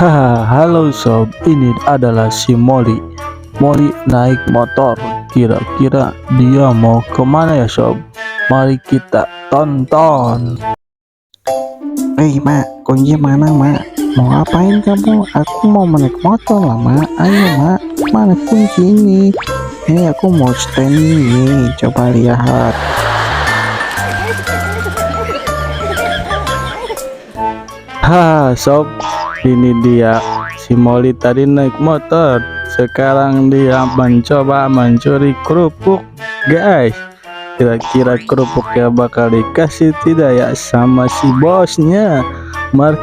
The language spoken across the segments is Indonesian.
Halo sob, ini adalah si Molly. Molly naik motor. Kira-kira dia mau kemana ya sob? Mari kita tonton. Hei mak, kunci mana mak? Mau ngapain kamu? Aku mau naik motor lah mak. Ayo mak, mana kunci ini? Ini aku mau stand ini. Coba lihat. Sob, ini dia si Molly tadi naik motor. Sekarang dia mencoba mencuri kerupuk, guys. Kira-kira kerupuknya bakal dikasih tidak ya sama si bosnya? Mari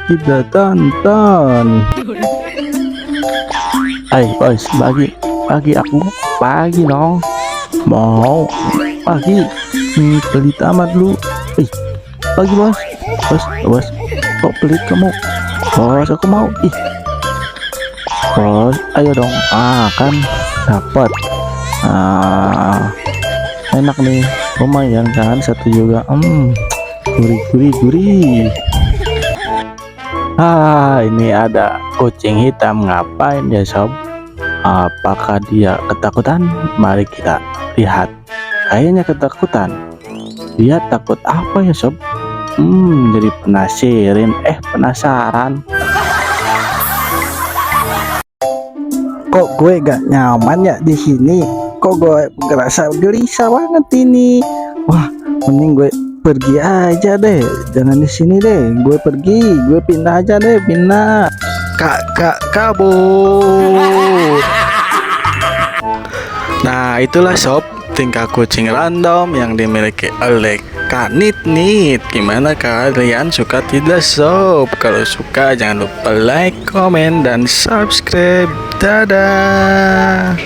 kita tonton. Hai bos, bagi aku, bagi dong. Mau bagi? Pelit amat lu. Bagi bos. Bos, kok pelit kamu? Bos, aku mau. Bos, ayo dong. Kan dapat. Enak nih, lumayan kan, satu juga. Gurih. Ini ada kucing hitam, ngapain ya sob? Apakah dia ketakutan? Mari kita lihat. Kayaknya ketakutan. Dia takut apa ya sob? Jadi penasaran. Kok gue gak nyaman ya di sini? Kok gue ngerasa gelisah banget ini? Wah, mending gue pergi aja deh. Jangan di sini deh. Gue pergi, gue pindah aja deh, pindah. Kak kabur. Nah, itulah sob, tingkah kucing random yang dimiliki oleh Kak Nit. Gimana kalian, suka tidak sob? Kalau suka jangan lupa like, komen, dan subscribe. Dadah.